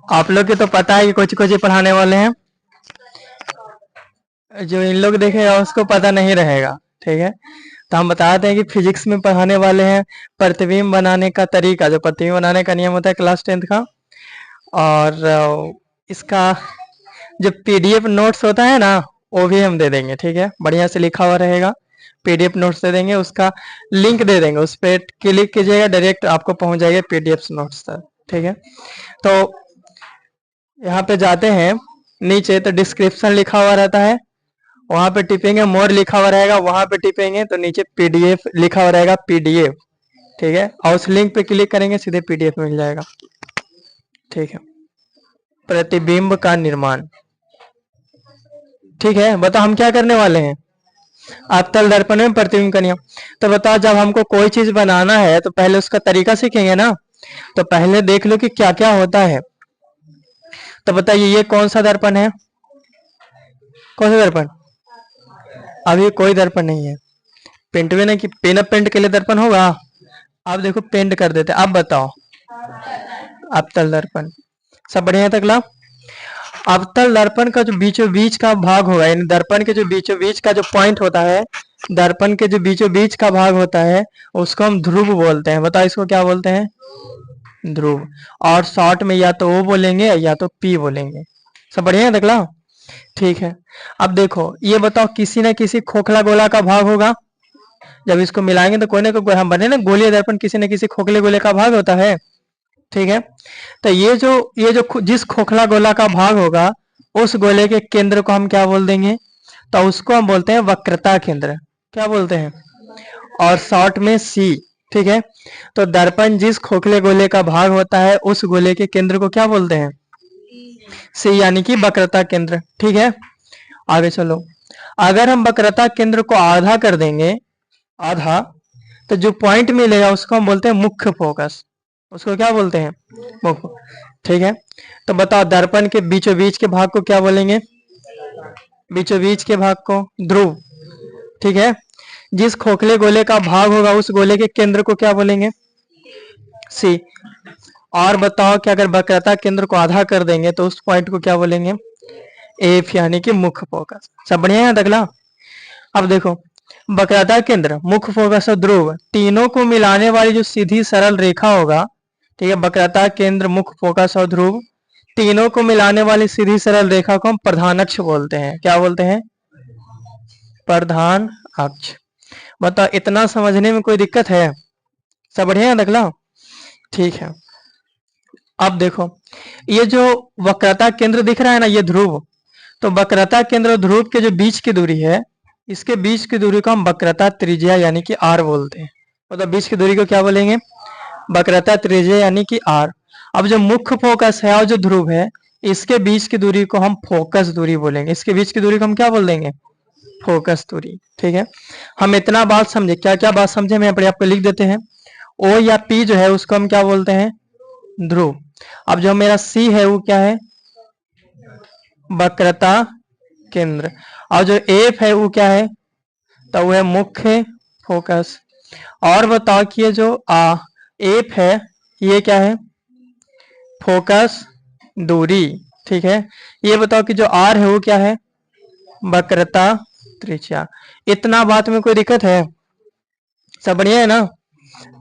आप लोग के तो पता है कि कुछ कुछ ही पढ़ाने वाले हैं, जो इन लोग देखेगा उसको पता नहीं रहेगा। ठीक है, तो हम बताते हैं कि फिजिक्स में पढ़ाने वाले हैं प्रतिबिंब बनाने का तरीका, जो प्रतिबिंब बनाने का नियम होता है क्लास 10th का। और इसका जो पीडीएफ नोट्स होता है ना, वो भी हम दे देंगे। ठीक है, बढ़िया से लिखा हुआ रहेगा, पीडीएफ नोट्स दे देंगे, उसका लिंक दे देंगे, उस पर क्लिक कीजिएगा डायरेक्ट आपको पहुंच जाएगा पीडीएफ नोट्स तक। ठीक है, तो यहाँ पे जाते हैं नीचे तो डिस्क्रिप्शन लिखा हुआ रहता है, वहां पे टिपेंगे, मोर लिखा हुआ रहेगा, वहां पे टिपेंगे तो नीचे पीडीएफ लिखा हुआ रहेगा, पीडीएफ। ठीक है, और उस लिंक पे क्लिक करेंगे सीधे पीडीएफ मिल जाएगा। ठीक है, प्रतिबिंब का निर्माण। ठीक है, बताओ हम क्या करने वाले हैं, अवतल दर्पण में प्रतिबिंब का नियम। तो बताओ जब हमको कोई चीज बनाना है तो पहले उसका तरीका सीखेंगे ना, तो पहले देख लो कि क्या क्या होता है। तो बताइए ये कौन सा दर्पण है, कौन सा दर्पण, अभी कोई दर्पण नहीं है, पेंट में नहीं कि पेन अप पेंट के लिए दर्पण होगा। आप देखो पेंट कर देते, आप बताओ, अवतल दर्पण। सब बढ़िया तक ला। अवतल दर्पण का जो बीचों बीच का भाग होगा, यानी दर्पण के जो बीचों बीच का जो पॉइंट होता है, दर्पण के जो बीचों बीच का भाग होता है, उसको हम ध्रुव बोलते हैं। बताओ इसको क्या बोलते हैं, ध्रुव। और शॉर्ट में या तो ओ बोलेंगे या तो पी बोलेंगे। सब बढ़िया है देखला। ठीक है, अब देखो ये बताओ किसी न किसी खोखला गोला का भाग होगा, जब इसको मिलाएंगे तो कोई ना कोई हम बने ना गोलीय दर्पण, किसी न किसी खोखले गोले का भाग होता है। ठीक है, तो ये जो जिस खोखला गोला का भाग होगा, उस गोले के केंद्र को हम क्या बोल देंगे, तो उसको हम बोलते हैं वक्रता केंद्र। क्या बोलते हैं, और शॉर्ट में सी। ठीक है, तो दर्पण जिस खोखले गोले का भाग होता है उस गोले के केंद्र को क्या बोलते हैं, सी, यानी कि वक्रता केंद्र। ठीक है, आगे चलो। अगर हम वक्रता केंद्र को आधा कर देंगे, आधा, तो जो पॉइंट मिलेगा उसको हम बोलते हैं मुख्य फोकस। उसको क्या बोलते हैं, मुख्य। ठीक है, तो बताओ दर्पण के बीचों बीच के भाग को क्या बोलेंगे, बीचों बीच के भाग को ध्रुव। ठीक है, जिस खोखले गोले का भाग होगा उस गोले के केंद्र को क्या बोलेंगे, सी। और बताओ कि अगर वक्रता केंद्र को आधा कर देंगे तो उस पॉइंट को क्या बोलेंगे, एफ, यानी कि मुख्य फोकस। सब बढ़िया है अगला। अब देखो वक्रता केंद्र, मुख्य फोकस और ध्रुव, तीनों को मिलाने वाली जो सीधी सरल रेखा होगा। ठीक है, वक्रता केंद्र, मुख्य फोकस और ध्रुव, तीनों को मिलाने वाली सीधी सरल रेखा को हम प्रधान अक्ष बोलते हैं। क्या बोलते हैं, प्रधान अक्ष। बताओ इतना समझने में कोई दिक्कत है, सब बढ़िया है अगला। ठीक है, अब देखो ये जो वक्रता केंद्र दिख रहा है ना, ये ध्रुव, तो वक्रता केंद्र और ध्रुव के जो बीच की दूरी है, इसके बीच की दूरी को हम वक्रता त्रिज्या यानी कि आर बोलते हैं। मतलब बीच की दूरी को क्या बोलेंगे, वक्रता त्रिज्या यानी कि आर। अब जो मुख्य फोकस है और जो ध्रुव है, इसके बीच की दूरी को हम फोकस दूरी बोलेंगे। इसके बीच की दूरी को हम क्या बोल देंगे, फोकस दूरी। ठीक है, हम इतना बात समझे, क्या क्या बात समझे, मैं यहाँ आपको लिख देते हैं। ओ या पी जो है उसको हम क्या बोलते हैं, ध्रुव। अब जो मेरा सी है वो क्या है, वक्रता केंद्र। और जो एफ है वो क्या है, तो वो है मुख्य फोकस। और बताओ कि ये जो एफ है ये क्या है, फोकस दूरी। ठीक है, ये बताओ कि जो आर है वो क्या है, वक्रता त्रिज्या। इतना बात में कोई दिक्कत है, सब बढ़िया है ना।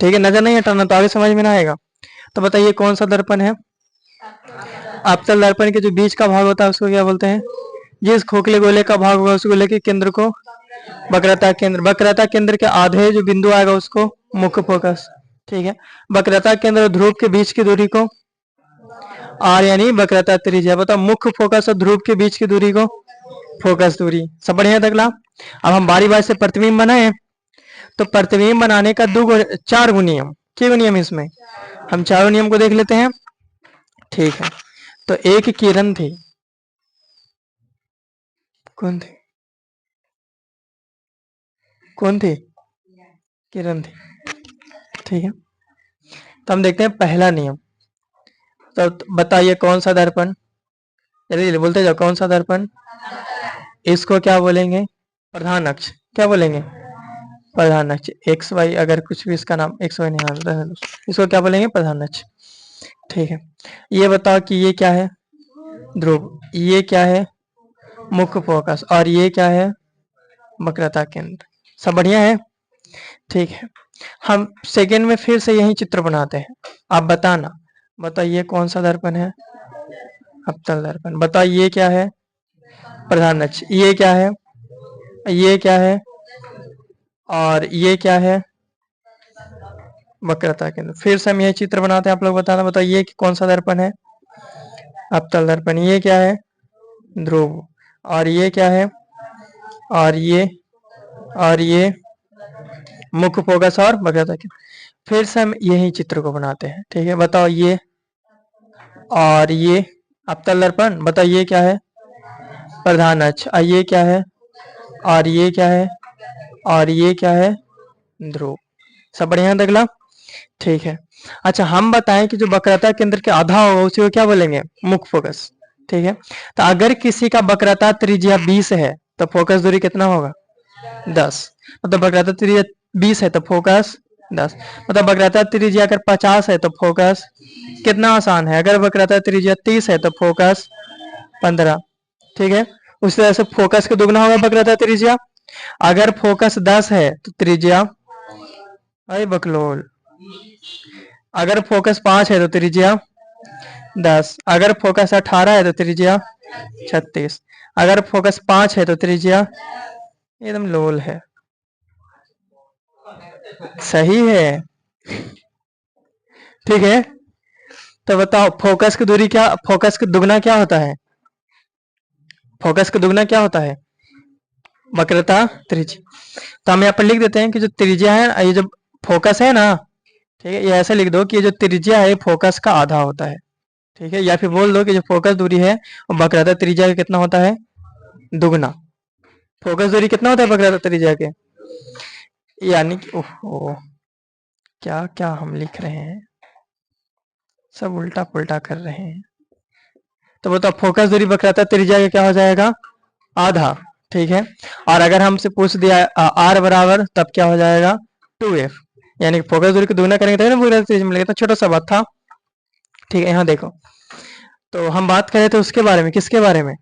ठीक है, नजर नहीं हटाना तो आगे समझ में ना आएगा। तो बताइए कौन सा दर्पण है, अवतल दर्पण के जो बीच का भाग होता है उसको क्या बोलते हैं, जिस खोखले गोले का भाग होगा उस गोले के केंद्र को वक्रता केंद्र। वक्रता केंद्र के आधे जो बिंदु आएगा उसको मुख्य फोकस। ठीक है, वक्रता केंद्र और ध्रुव के बीच की दूरी को आर, यानी वक्रता त्रिज्या। बताओ मुख्य फोकस और ध्रुव के बीच की दूरी को फोकस दूरी। सब बढ़िया है अगला। अब हम बारी बारी से प्रतिबिंब बनाए, तो प्रतिबिंब बनाने का चार गो नियम, क्या गो नियम इसमें, हम चारों नियम को देख लेते हैं। ठीक है, तो एक किरण थी, कौन थी, कौन थी, किरण थी। ठीक है, तो हम देखते हैं पहला नियम। तो बताइए कौन सा दर्पण, जल्दी जल्दी बोलते जाओ, कौन सा दर्पण, इसको क्या बोलेंगे, प्रधान अक्ष। क्या बोलेंगे, प्रधान अक्ष। एक्स वाई, अगर कुछ भी इसका नाम एक्स वाई नहीं आता है, इसको क्या बोलेंगे, प्रधान अक्ष। ठीक है, ये बताओ कि ये क्या है? ध्रुव। ये क्या है? मुख्य फोकस। और ये क्या है? वक्रता केंद्र। सब बढ़िया है? ठीक है, हम सेकेंड में फिर से यही चित्र बनाते हैं। आप बताना, बताओ ये कौन सा दर्पण है? अवतल दर्पण। बताओ ये क्या है? प्रधान अक्ष। ये क्या है? ये क्या है? और ये क्या है? वक्रता केंद्र। फिर से हम यही चित्र बनाते हैं, आप लोग बताना। बताओ ये कौन सा दर्पण है? अवतल दर्पण। ये क्या है? ध्रुव। और ये क्या है? और ये मुख्य फोकस और वक्रता केंद्र। फिर से हम यही चित्र को बनाते हैं। ठीक है, बताओ ये और ये अवतल दर्पण। बताओ ये क्या है? प्रधान अक्ष। और ये क्या है? और ये क्या है? और ये क्या है? ध्रुव। सब बढ़िया है अगला? ठीक है, अच्छा हम बताएं कि जो वक्रता केंद्र के आधा होगा उसी को क्या बोलेंगे? मुख्य फोकस। ठीक है, तो अगर किसी का वक्रता त्रिज्या 20 है तो फोकस दूरी कितना होगा? 10। मतलब वक्रता त्रिज्या 20 है तो फोकस 10। मतलब वक्रता त्रिज्या अगर 50 है तो फोकस कितना आसान है? अगर वक्रता त्रिज्या 30 है तो फोकस 15। ठीक है, उसी तरह से फोकस का दुगना होगा वक्रता त्रिज्या। अगर फोकस 10 है तो त्रिज्या, अरे बकलोल, अगर फोकस 5 है तो त्रिज्या 10। अगर फोकस 18 है तो त्रिज्या 36। अगर फोकस 5 है तो त्रिज्या, एकदम लोल है। सही है। ठीक है, तो बताओ फोकस की दूरी क्या, फोकस का दुगना क्या होता है? फोकस का दुगना क्या होता है? वक्रता त्रिज्या। तो हम यहाँ पर लिख देते हैं कि जो त्रिज्या है, ये जो फोकस है ना, ठीक है, ये ऐसे लिख दो कि ये जो त्रिज्या है फोकस का आधा होता है। ठीक है, या फिर बोल दो कि जो फोकस दूरी है वो वक्रता त्रिज्या का कितना होता है? दुगना। फोकस दूरी कितना होता है वक्रता त्रिज्या के? यानी कि ओहो, क्या क्या हम लिख रहे हैं, सब उल्टा पुल्टा कर रहे हैं। तो बताओ फोकस दूरी वक्रता त्रिज्या का क्या हो जाएगा? आधा। ठीक है, और अगर हमसे पूछ दिया आर बराबर, तब क्या हो जाएगा? 2f। यानी कि फोकस दूरी को दुगना करेंगे तभी ना वक्रता त्रिज्या मिलेगा। तो छोटा सा बात था। ठीक है, यहाँ देखो, तो हम बात करें तो उसके बारे में, किसके बारे में?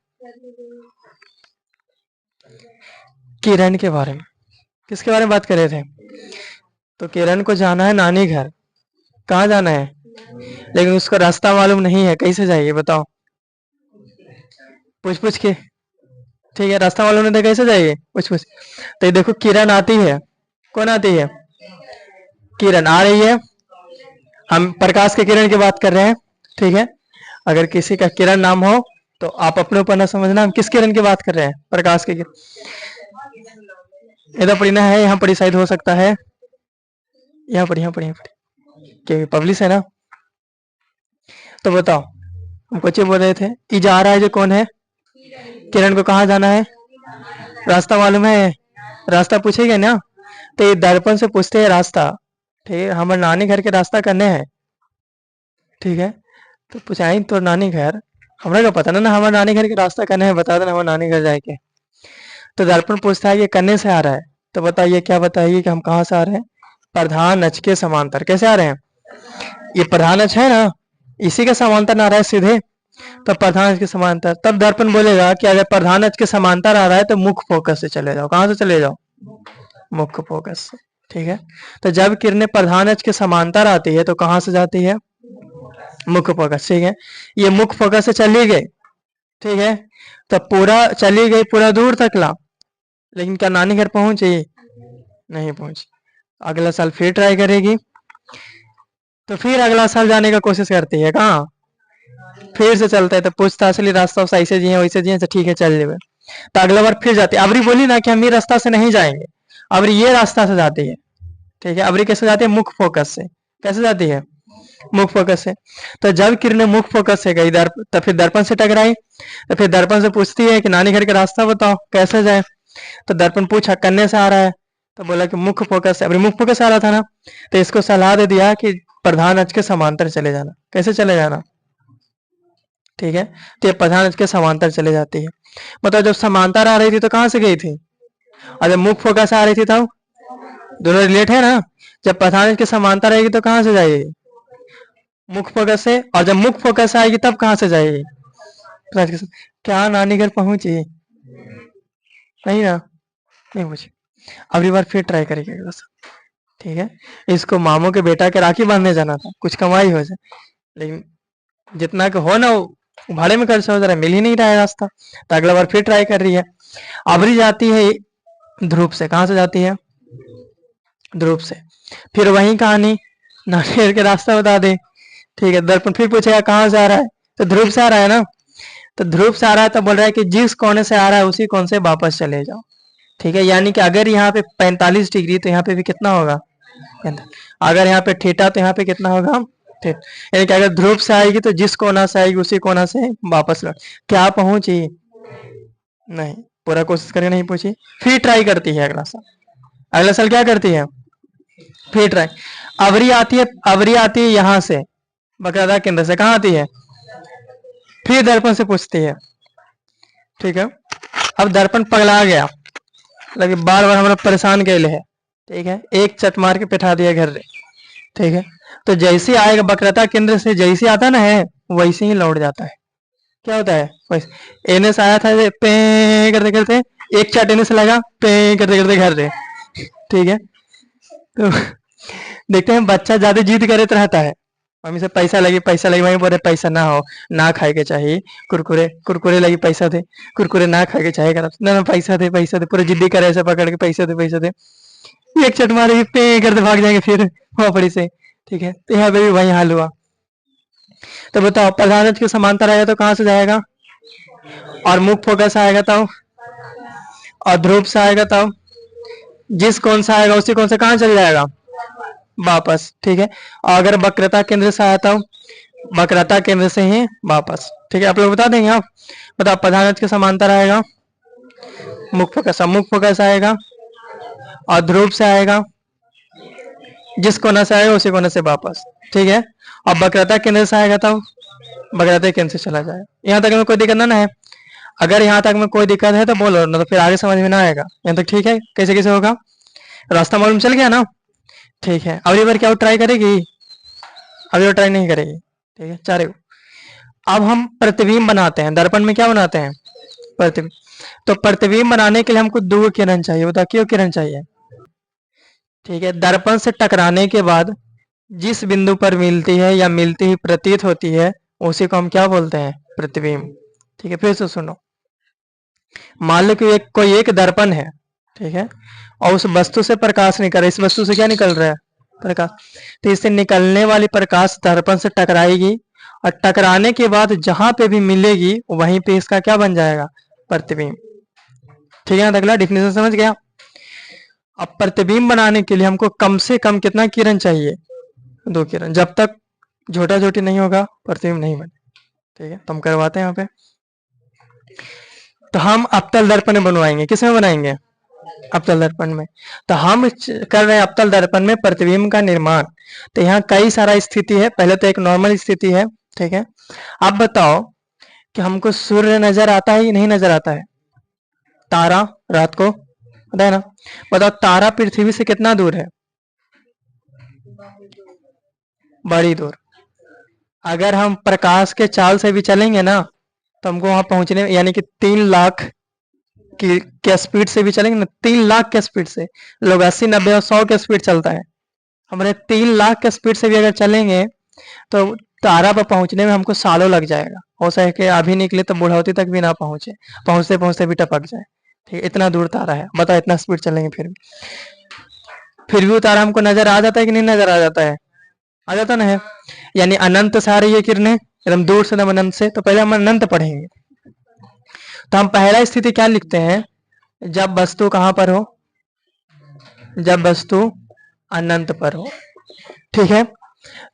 किरण के बारे में। किसके बारे में बात कर रहे थे? तो किरण को जाना है नानी घर। कहाँ जाना है? लेकिन उसको रास्ता मालूम नहीं है, कैसे जाएगी बताओ? पूछ पूछ के। ठीक है, रास्ता मालूम नहीं था, कैसे जाएगी? पूछ पूछ। तो ये देखो किरण आती है। कौन आती है? किरण आ रही है। हम प्रकाश के किरण की बात कर रहे हैं। ठीक है, अगर किसी का किरण नाम हो तो आप अपने ऊपर ना समझना, हम किस किरण की बात कर रहे हैं? प्रकाश के किरण। इधर पढ़ना है, यहाँ पढ़ी शायद हो सकता है, यहाँ पढ़ी, यहाँ पढ़ी, यहाँ पढ़ी, क्योंकि पब्लिश है ना। तो बताओ, हम कुछ बोल रहे थे, ये जा रहा है जो कौन है? किरण को कहाँ जाना है? रास्ता मालूम है? रास्ता पूछेगा ना, तो ये दर्पण से पूछते हैं रास्ता। ठीक है, हमारे नानी घर के रास्ता करने हैं। ठीक है, तो पूछाई तो नानी घर, हमरा को पता ना हमारे नानी घर के रास्ता करने है, बता देना हमारे नानी घर जाके। तो दर्पण पूछता है ये करने से आ रहा है, तो बताइए क्या बताइए कि हम कहाँ से आ रहे हैं? प्रधान अक्ष के समांतर। कैसे आ रहे हैं? ये प्रधान अक्ष है ना, इसी के समांतर ना आ रहा है सीधे, तो प्रधान अक्ष के समांतर। तब दर्पण बोलेगा कि अगर प्रधान अक्ष के समांतर आ रहा है तो मुख्य फोकस से चले जाओ। कहाँ से चले जाओ? मुख्य फोकस से। ठीक है, तो जब किरणें प्रधान अक्ष के समांतर आती है तो कहाँ से जाती है? मुख्य फोकस। ठीक है, ये मुख्य फोकस से चली गई। ठीक है, तो पूरा चली गई, पूरा दूर तक ला, लेकिन क्या नानी घर पहुंची? नहीं पहुंची। अगला साल फिर ट्राई करेगी, तो फिर अगला साल जाने का कोशिश करती है। कहाँ? फिर से चलता है, तो पूछता असली रास्ता सही से जिये वैसे जिये, तो ठीक है चल जेबे। तो अगला बार फिर जाती है। अबरी बोली ना कि हम ये रास्ता से नहीं जाएंगे, अबरी ये रास्ता से जाती है। ठीक है, अबरी कैसे जाती है? मुख्य फोकस से। कैसे जाती है? मुख्य फोकस से। तो जब किरणें मुख्य फोकस से गई तो फिर दर्पण से टकराई, तो फिर दर्पण से पूछती है कि नानी घर का रास्ता बताओ कैसे जाए। तो दर्पण पूछा कन्ने से आ रहा है, तो बोला कि मुख्य फोकस से। अबरी मुख्य फोकस आ रहा था ना, तो इसको सलाह दे दिया कि प्रधान अक्ष के समांतर चले जाना। कैसे चले जाना? ठीक है, तो ये प्रधान अक्ष के समांतर चले जाती है। मतलब जब समांतर आ रही थी तो कहाँ से गई थी? और जब मुख्य फोकस आ रही थी तब, दोनों रिलेट है ना। जब प्रधान अक्ष के समांतर आएगी तो कहाँ से जाएगी? मुख्य फोकस से, और जब मुख्य फोकस आएगी तब कहाँ से जाएगी? क्या नानी घर पहुंची? नहीं ना, नहीं पहुंची। अगली बार फिर ट्राई करेंगे अगला सा, ठीक है। इसको मामू के बेटा के राखी बांधने जाना था, कुछ कमाई हो जाए, लेकिन जितना कि हो ना वो भाड़े में खर्च हो जा रहा है, मिल ही नहीं रहा है रास्ता, तो अगला बार फिर ट्राई कर रही है। अबरी जाती है ध्रुव से, कहाँ से जाती है? ध्रुव से। फिर वही कहानी, नारियल के रास्ता बता दे, ठीक है। दर्पण फिर पूछेगा कहाँ से आ रहा है, तो ध्रुव से आ रहा है ना, तो ध्रुव से आ रहा है तो बोल रहा है कि जिस कोने से आ रहा है उसी कोने से वापस चले जाओ, ठीक है। यानी कि अगर यहाँ पे 45 डिग्री तो यहाँ पे भी कितना होगा? अगर यहाँ पे थीटा तो यहाँ पे कितना होगा? यानी कि अगर ध्रुव से आएगी तो जिस कोना से आएगी उसी कोना से वापस लौट। क्या पहुंची? नहीं, पूरा कोशिश करके नहीं पहुंची, फिर ट्राई करती है अगला साल। अगला साल क्या करती है? फिर ट्राई। अवरी आती है, अवरी आती है यहाँ से, बकायदा केंद्र से, कहाँ आती है? फिर दर्पण से पूछती है, ठीक है। अब दर्पण पगला गया, लगे बार बार हमारा परेशान कैले है, ठीक है। एक चट मार के बैठा दिया घर रे, ठीक है। तो जैसे आएगा वक्रता केंद्र से, जैसे आता ना है वैसे ही लौट जाता है। क्या होता है? वैसे एने से आया था पे करते करते, एक चट एने से लगा, पे करते करते घर रे, ठीक है। तो देखते हैं बच्चा ज्यादा जिद करे रहता है, मम्मी से पैसा लगी, पैसा लगी, मम्मी बोले पैसा ना हो, ना खाए के चाहिए, कुरकुरे कुरकुरे लगी, पैसा दे, कुरकुरे ना खाए के चाहिए, ना ना पैसा दे, पैसा दे, पूरे जिद्दी करे ऐसे पकड़ के, पैसा दे, पैसा दे। एक चट मारेगी, पे करते भाग जाएंगे फिर वापड़ी से, ठीक है। तो यहाँ पे भी वही हाल हुआ। तो बताओ प्रधान के समांतर आएगा तो कहाँ से जाएगा? और मुख्य फोकस आएगा तब, और ध्रुव से आएगा तब, जिस कौन सा आएगा उसी कौन सा कहाँ चल जाएगा? वापस, ठीक है। और अगर वक्रता केंद्र से आया तो वक्रता केंद्र से ही वापस, ठीक है। आप लोग बता देंगे आप? बताओ प्रधान के समांतर आएगा, मुख्य फोकस, मुख्य फोकस आएगा, और ध्रुव से आएगा, जिस कोना से आएगा उसी कोने से वापस, ठीक है। और वक्रता केंद्र से आएगा तब वक्रता केंद्र से चला जाएगा। यहाँ तक में कोई दिक्कत ना है? अगर यहाँ तक में कोई दिक्कत है तो बोलो, ना तो फिर आगे समझ में ना आएगा। यहाँ तक ठीक है? कैसे कैसे होगा, रास्ता मालूम चल गया ना? ठीक है। अगली बार क्या ट्राई करेगी? अभी वो ट्राई नहीं करेगी, ठीक है। चारे। अब हम प्रतिबिंब बनाते हैं, दर्पण में क्या बनाते हैं? प्रतिबिंब। तो प्रतिबिंब बनाने के लिए हमको दो किरण चाहिए, बताओ क्यों किरण चाहिए? ठीक है। दर्पण से टकराने के बाद जिस बिंदु पर मिलती है या मिलती ही प्रतीत होती है उसी को हम क्या बोलते हैं? प्रतिबिंब, ठीक है। फिर से सुनो, मान लो कि कोई एक दर्पण है, ठीक है, और उस वस्तु से प्रकाश निकल रहा है, इस वस्तु से क्या निकल रहा है? प्रकाश। तो इससे निकलने वाली प्रकाश दर्पण से टकराएगी, और टकराने के बाद जहां पे भी मिलेगी वहीं पे इसका क्या बन जाएगा? प्रतिबिंब, ठीक है। अगला डिफिनेशन समझ गया? अब प्रतिबिंब बनाने के लिए हमको कम से कम कितना किरण चाहिए? दो किरण। जब तक झोटा झोटी नहीं होगा प्रतिबिंब नहीं बने, ठीक है। तो हम करवाते हैं यहाँ पे। तो हम अवतल दर्पण में बनवाएंगे, किसमें बनाएंगे? अवतल दर्पण में। तो हम कर रहे हैं अवतल दर्पण में प्रतिबिंब का निर्माण। तो यहाँ कई सारा स्थिति है, पहले तो एक नॉर्मल स्थिति है, ठीक है। अब बताओ कि हमको सूर्य नजर आता है या नहीं नजर आता है? तारा रात को, पता है ना? बताओ तारा पृथ्वी से कितना दूर है? बड़ी दूर। अगर हम प्रकाश के चाल से भी चलेंगे ना तो हमको वहां पहुंचने, यानी कि 3 लाख की स्पीड से भी चलेंगे ना, 3 लाख के स्पीड से, लोग 80 90 और 100 के स्पीड चलता है, हमारे 3 लाख के स्पीड से भी अगर चलेंगे तो तारा पर पहुंचने में हमको सालों लग जाएगा। हो सके अभी निकले तो बुढ़ौती तक भी ना पहुंचे, पहुंचते पहुंचते भी टपक जाए, ठीक है। इतना दूर तारा है, बताओ इतना स्पीड चलेंगे फिर भी वो तारा हमको नजर आ जाता है कि नहीं नजर आ जाता है? आ जाता ना है। यानी अनंत से आ रही है किरणें, एकदम दूर से, एकदम अनंत से। तो पहले हम अनंत पढ़ेंगे। तो हम पहला स्थिति क्या लिखते हैं? जब वस्तु कहां पर हो? जब वस्तु अनंत पर हो, ठीक है।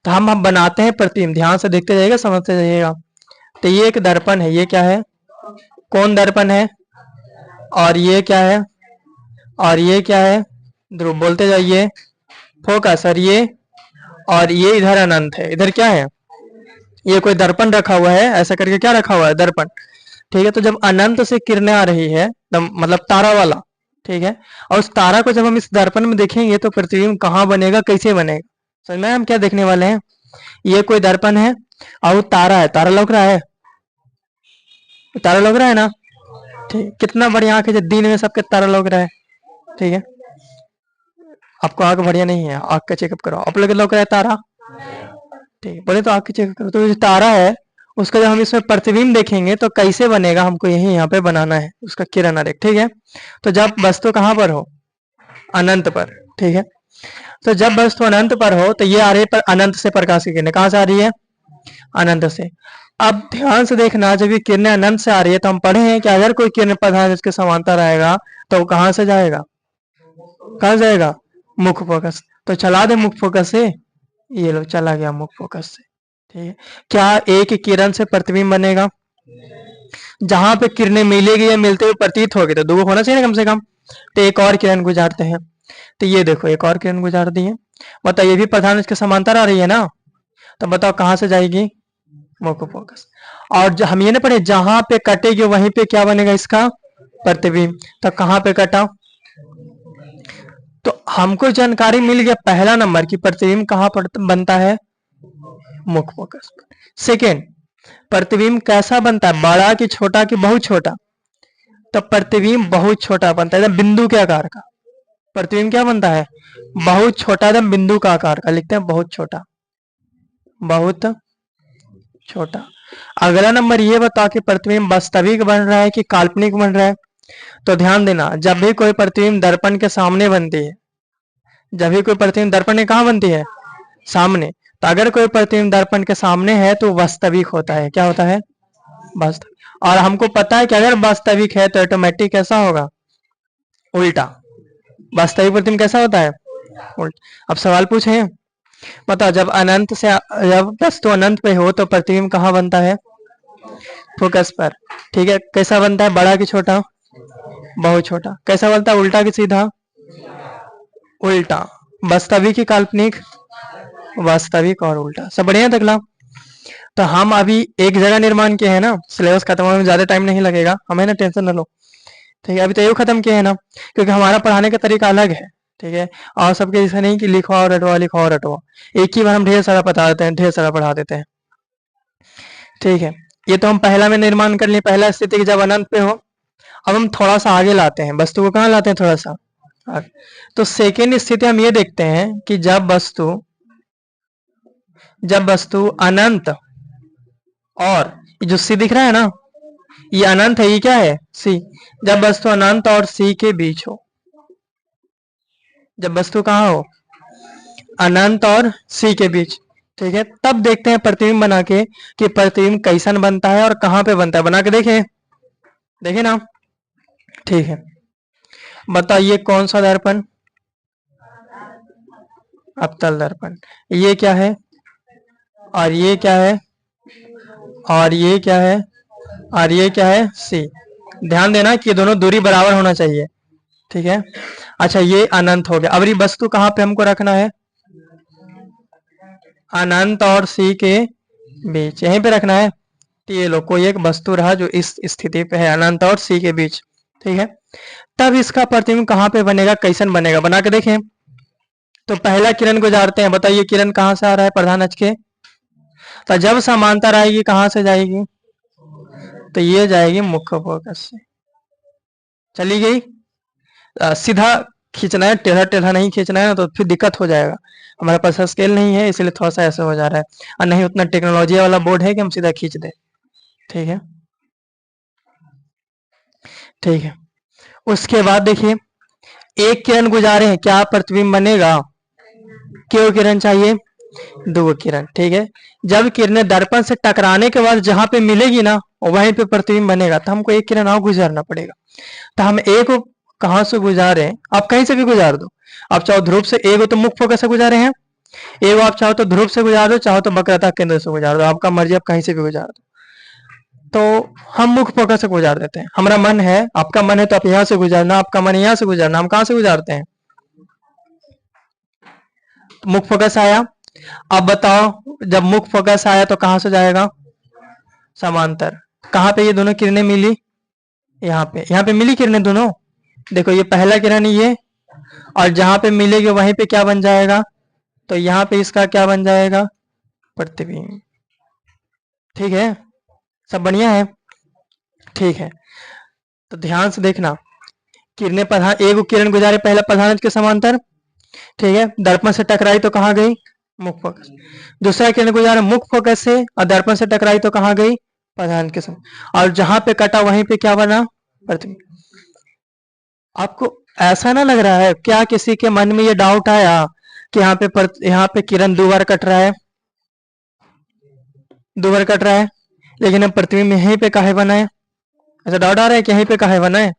तो हम बनाते हैं प्रतिबिंब, ध्यान से देखते जाइएगा, समझते जाइएगा। तो ये एक दर्पण है, ये क्या है? कौन दर्पण है? और ये क्या है? और ये क्या है? ध्रुव, बोलते जाइए। फोकस। और ये इधर अनंत है, इधर क्या है? ये कोई दर्पण रखा हुआ है, ऐसा करके क्या रखा हुआ है? दर्पण, ठीक है। तो जब अनंत से किरणें आ रही है, मतलब तारा वाला, ठीक है, और उस तारा को जब हम इस दर्पण में देखेंगे तो प्रतिबिंब कहाँ बनेगा, कैसे बनेगा? समझ में हम क्या देखने वाले हैं? ये कोई दर्पण है और तारा है, तारा लग रहा है, तारा लग रहा है ना, ठीक, कितना बढ़िया आंख है, जब दिन में सबके तारा लग रहा है, ठीक है। आपको आंख बढ़िया नहीं है, आंख का चेकअप करो, आप लोग लग रहा है तारा, ठीक है, बोले तो आंख की चेकअप करो। तो जो तारा है उसका जब हम इसमें प्रतिबिंब देखेंगे तो कैसे बनेगा, हमको यही यहाँ पे बनाना है उसका किरण आरेख, ठीक है। तो जब वस्तु कहाँ पर हो, अनंत पर, ठीक है। तो जब वस्तु अनंत पर हो तो ये आ रही है पर अनंत से प्रकाश की किरणें, कहाँ से आ रही है, अनंत से। अब ध्यान से देखना, जब ये किरणें अनंत से आ रही है तो हम पढ़े हैं कि अगर कोई किरण पदार्थ इसके समांतर आएगा तो वो कहाँ से जाएगा, कहाँ जाएगा, मुख्य फोकस। तो चला दे मुख्य फोकस से, ये लो चला गया मुख्य फोकस से, ठीक है। क्या एक किरण से प्रतिबिंब बनेगा, जहां पे किरणें मिलेगी या मिलते हुए प्रतीत होगी तो दो होना चाहिए ना कम से कम। तो एक और किरण गुजारते हैं, तो ये देखो एक और किरण गुजार दी है, बताओ ये भी प्रधान इसके समांतर आ रही है ना, तो बताओ कहाँ से जाएगी, मुख्य फोकस। और हम ये ना पढ़े जहां पे कटेगी वहीं पे क्या बनेगा, इसका प्रतिबिंब। तो कहाँ पे कटा, तो हमको जानकारी मिल गया पहला नंबर की प्रतिबिंब कहाँ पर बनता है, मुख्य फोकस पर। सेकेंड, प्रतिबिंब कैसा बनता है, बड़ा कि छोटा कि बहुत छोटा, तो प्रतिबिंब बहुत छोटा बनता है, एकदम बिंदु के आकार का। प्रतिबिंब क्या बनता है, बहुत छोटा, एकदम बिंदु का आकार का, लिखते हैं बहुत छोटा, बहुत छोटा। अगला नंबर ये बताओ कि प्रतिबिंब वास्तविक बन रहा है कि काल्पनिक बन रहा है। तो ध्यान देना, जब भी कोई प्रतिबिंब दर्पण के सामने बनती है, जब भी कोई प्रतिबिंब दर्पण में कहाँ बनती है, सामने, तो अगर कोई प्रतिबिंब दर्पण के सामने है तो वास्तविक होता है, क्या होता है, वास्तविक। और हमको पता है कि अगर वास्तविक है तो ऑटोमेटिक कैसा होगा, उल्टा। वास्तविक प्रतिबिंब कैसा होता है, उल्टा। अब सवाल पूछे, बताओ जब अनंत से, जब वस्तु अनंत पे हो तो प्रतिबिंब कहाँ बनता है, फोकस पर, ठीक है। कैसा बनता है, बड़ा कि छोटा, बहुत छोटा। कैसा बनता है, उल्टा कि सीधा, उल्टा। वास्तविक की काल्पनिक, वास्तविक और उल्टा, सब बढ़िया तकला। तो हम अभी एक जगह निर्माण किए हैं ना, सिलेबस खत्म होने में ज्यादा टाइम नहीं लगेगा हमें ना, टेंशन न लो, ठीक है। अभी तो ये खत्म किए हैं ना, क्योंकि हमारा पढ़ाने का तरीका अलग है, ठीक है। और सबके ऐसा नहीं कि लिखो और रटवा, लिखो और रटवा, एक ही बार हम ढेर सारा बता देते हैं, ढेर सारा पढ़ा देते हैं, ठीक है। ये तो हम पहला में निर्माण कर लिए, पहला स्थिति की जब अनंत पे हो। अब हम थोड़ा सा आगे लाते हैं, वस्तु को कहाँ लाते हैं, थोड़ा सा आगे। तो सेकेंड स्थिति हम ये देखते हैं कि जब वस्तु अनंत, और ये जो सी दिख रहा है ना, ये अनंत है, ये क्या है, सी। जब वस्तु अनंत और सी के बीच हो, जब वस्तु कहाँ हो, अनंत और सी के बीच, ठीक है, तब देखते हैं प्रतिबिंब बना के कि प्रतिबिंब कैसन बनता है और कहाँ पे बनता है, बना के देखें, देखें ना, ठीक है। बताइए कौन सा दर्पण, अवतल दर्पण। ये क्या है, और ये क्या है, और ये क्या है, और ये क्या है, सी। ध्यान देना कि ये दोनों दूरी बराबर होना चाहिए, ठीक है। अच्छा ये अनंत हो गया, अब ये वस्तु कहाँ पे हमको रखना है, अनंत और सी के बीच, यहीं पे रखना है। तो ये लो कोई एक वस्तु रहा जो इस स्थिति पे है, अनंत और सी के बीच, ठीक है। तब इसका प्रतिबिंब कहाँ पे बनेगा, कैसन बनेगा, बना के देखें। तो पहला किरण गुजारते हैं, बताइए किरण कहाँ से आ रहा है, प्रधान अक्ष के। तो जब समांतर आएगी कहाँ से जाएगी, तो ये जाएगी मुख्य फोकस से, चली गई। सीधा खींचना है, टेढ़ा टेढ़ा नहीं खींचना है ना, तो फिर दिक्कत हो जाएगा। हमारे पास स्केल नहीं है इसलिए थोड़ा सा ऐसे हो जा रहा है, और नहीं उतना टेक्नोलॉजी वाला बोर्ड है कि हम सीधा खींच दे, ठीक है, ठीक है। उसके बाद देखिए, एक किरण गुजारे हैं, क्या प्रतिबिंब बनेगा, क्यों किरण चाहिए, दो किरण, ठीक है। जब किरणें दर्पण से टकराने के बाद जहां पे मिलेगी ना वहीं पे प्रतिबिंब बनेगा, तो हमको एक किरण और गुजारना पड़ेगा। तो हम एक कहां से गुजारे, आप कहीं से भी गुजार दो, आप चाहो ध्रुव से, एक तो मुख्य फोकस से गुजारे हैं, एक आप चाहो तो ध्रुव से गुजार दो, चाहो तो वक्रता केंद्र से गुजार दो, आपका मर्जी, आप कहीं से भी गुजार दो। तो हम मुख्य फोकस से गुजार देते हैं, हमारा मन है, आपका मन है तो आप यहाँ से गुजारना, आपका मन यहाँ से गुजारना, हम कहाँ से गुजारते हैं, मुख्य फोकस आया। अब बताओ जब मुख्य फोकस आया तो कहां से जाएगा, समांतर। कहां पे ये दोनों किरणें मिली, यहाँ पे मिली किरणें दोनों, देखो ये पहला किरण ये, और जहां पे मिलेगी वहीं पे क्या बन जाएगा, तो यहाँ पे इसका क्या बन जाएगा, प्रतिबिंब। ठीक है, सब बढ़िया है। ठीक है, तो ध्यान से देखना, किरणें प्रधान, एक किरण गुजारे पहला प्रधान के समांतर, ठीक है, दर्पण से टकराई तो कहाँ गई, मुख फोकस। दूसरा किरण गुजारा मुख फोकस से और दर्पण से टकराई तो कहाँ गई, प्रधान के समांतर, और जहां पे कटा वहीं पे क्या बना, प्रतिबिंब। आपको ऐसा ना लग रहा है क्या, किसी के मन में ये डाउट आया कि यहाँ पे किरण दो बार कट रहा है, दो बार कट रहा है, लेकिन हम प्रतिबिंब यहीं पे काहे बनाए, ऐसा डाउट आ रहा है कि यहीं पे काहे बनाए।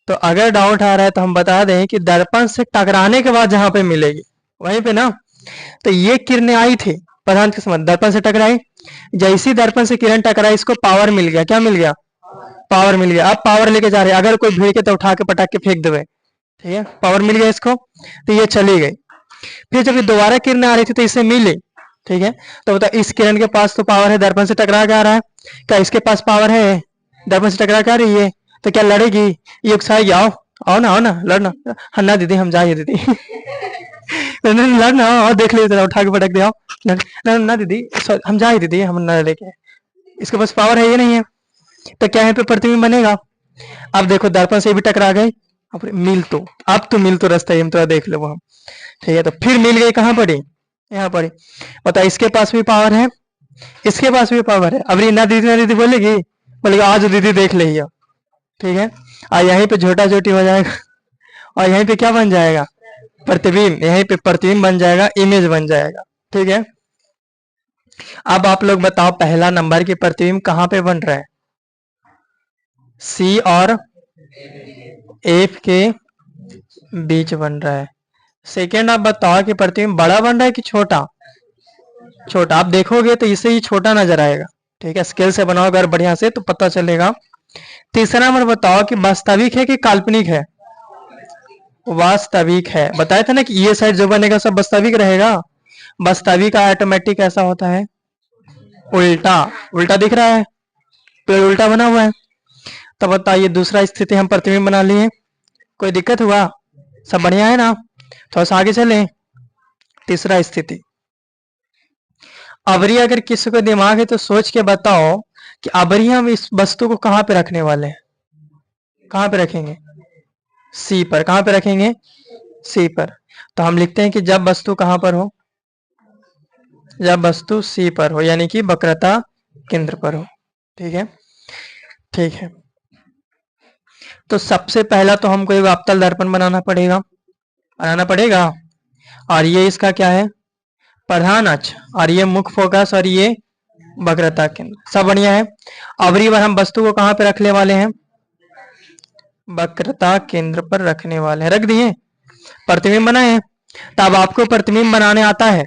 तो अगर डाउट आ रहा है तो हम बता दें कि दर्पण से टकराने के बाद जहां पे मिलेगी वहीं पे ना, तो ये किरणें आई थी प्रधान के समान, दर्पण से टकराई, जैसी दर्पण से किरण टकराई इसको पावर मिल गया, क्या मिल गया, पावर मिल गया। अब पावर लेके जा रहे हैं, अगर कोई भीड़ के तो उठा के पटाख के फेंक देवे, ठीक है, पावर मिल गया इसको, तो ये चली गई। फिर जब ये दोबारा किरण आ रही थी तो इससे मिली, ठीक है, तो बता इस किरण के पास तो पावर है, दर्पण से टकरा के आ रहा है, क्या इसके पास पावर है, दर्पण से टकरा के आ रही है, तो क्या लड़ेगी, ये उकसाएगी, आओ आओ ना लड़ना, हाँ ना दीदी हम जाइए दीदी लड़ना, और देख लीजिए जरा उठा के पटक दे, आओ ना ना दीदी हम जाए दीदी, हम ना लेके, इसके पास पावर है, ये नहीं है, तो क्या यहाँ पे प्रतिबिंब बनेगा। अब देखो दर्पण से भी टकरा गई, अब मिल तो, अब तो मिल तो रास्ता हम तो देख लो वहां, ठीक है, तो फिर मिल गई कहाँ पड़ी, यहाँ पड़ी, बता इसके पास भी पावर है, इसके पास भी पावर है, अब ना दीदी बोलेगी, बोलेगी आज दीदी देख लिया, ठीक है, और यहीं पे छोटा छोटी हो जाएगा, और यहीं पे क्या बन जाएगा, प्रतिबिंब, यहीं पे प्रतिबिंब बन जाएगा, इमेज बन जाएगा, ठीक है। अब आप लोग बताओ पहला नंबर की प्रतिबिंब कहाँ पे बन रहा है, सी और एफ के बीच बन रहा है। सेकेंड आप बताओ कि प्रतिबिंब बड़ा बन रहा है कि छोटा, छोटा, आप देखोगे तो इससे ही छोटा नजर आएगा, ठीक है, स्केल से बनाओ अगर बढ़िया से तो पता चलेगा। तीसरा नंबर बताओ कि वास्तविक है कि काल्पनिक है, वास्तविक है, बताया था ना कि ये साइड जो बनेगा सब वास्तविक रहेगा, वास्तविक का ऑटोमेटिक ऐसा होता है उल्टा, उल्टा दिख रहा है, पेड़ उल्टा बना हुआ है, तो बताइए दूसरा स्थिति हम प्रतिबिंब बना लिए, कोई दिक्कत हुआ, सब बढ़िया है ना, थोड़ा सा आगे चले। तीसरा स्थिति, अबरी अगर किसी को दिमाग है तो सोच के बताओ कि अबरी हम इस वस्तु को कहां पे रखने वाले हैं, कहां पे रखेंगे, सी पर, कहां पे रखेंगे, सी पर, तो हम लिखते हैं कि जब वस्तु कहां पर हो, जब वस्तु सी पर हो, यानी कि वक्रता केंद्र पर हो, ठीक है, ठीक है। तो सबसे पहला तो हमको एक अवतल दर्पण बनाना पड़ेगा, और ये इसका क्या है, प्रधान अक्ष, और ये मुख्य फोकस, और ये वक्रता केंद्र, सब बढ़िया है। अबरी बार हम वस्तु को कहां पे रखने वाले हैं, वक्रता केंद्र पर रखने वाले हैं, रख दिए, प्रतिबिंब बनाए, तब आपको प्रतिबिंब बनाने आता है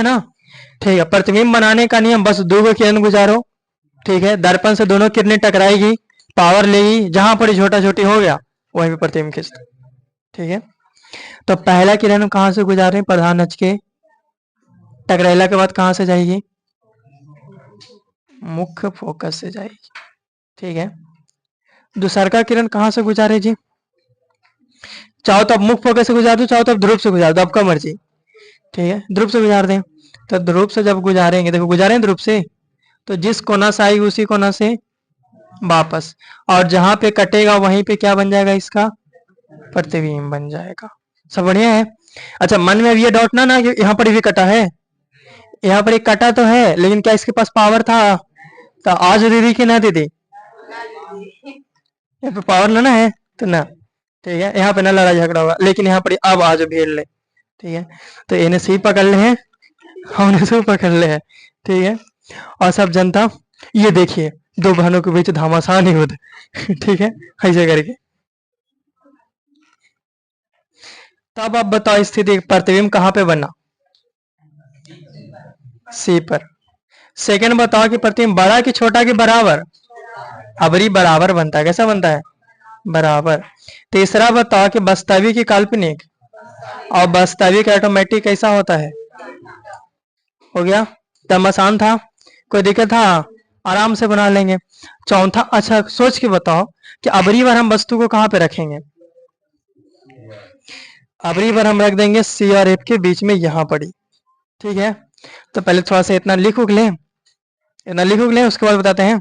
ना, ठीक है। प्रतिबिंब बनाने का नियम, बस दो किरण गुजारो, ठीक है, दर्पण से दोनों किरणें टकराएगी, पावर लेगी, जहां पर छोटा छोटी हो गया वहीं पे प्रतिबिंब खींचते, ठीक है। तो पहला किरण हम कहां से गुजारे, प्रधान अक्ष के, टकराइला के बाद कहां से जाएगी, मुख्य फोकस से जाएगी, ठीक है। दूसरा का किरण कहां से गुजारे जी, चाहो तो अब मुख्य फोकस से गुजार दो, चाहो तो अब ध्रुव से गुजार दो, आपका मर्जी, ठीक है, ध्रुव से गुजार दें, तो ध्रुव से जब गुजारेंगे, देखो गुजारें ध्रुव से, तो जिस कोना से आएगी उसी कोना से वापस, और जहां पे कटेगा वहीं पे क्या बन जाएगा, इसका प्रतिबिंब बन जाएगा, सब बढ़िया है। अच्छा, मन में अब ये डाउट ना कि यहाँ पर भी कटा है, यहाँ पर एक कटा तो है, लेकिन क्या इसके पास पावर था, तो आज दीदी की ना दीदी, यहाँ पे पावर ना है तो ना, ठीक है, यहाँ पे ना लड़ाई झगड़ा होगा, लेकिन यहाँ पर अब आज भीड़ ले, ठीक है, तो इन्हें सी पकड़ ले हैं, हमने सू पकड़ ले हैं, ठीक है, और सब जनता ये देखिए दो बहनों के बीच घमासान ही होता ठीक है, ऐसे करके। तब आप बताओ स्थिति, प्रतिबिंब कहां पे बना, सी पर। सेकंड बताओ कि प्रतिबिंब बड़ा कि छोटा कि बराबर, अबरी बराबर बनता है, कैसा बनता है, बराबर। तीसरा बताओ कि वास्तविक की काल्पनिक, और वास्तविक ऑटोमेटिक कैसा होता है, हो गया, तब आसान था, कोई दिक्कत था, आराम से बना लेंगे। चौथा, अच्छा सोच के बताओ कि अबरी बार हम वस्तु को कहां पे रखेंगे, अबरी बार हम रख देंगे सी और एफ के बीच में, यहां पड़ी, ठीक है, तो पहले थोड़ा सा इतना लिख उख लें, इतना लिख उख लें, उसके बाद बताते हैं।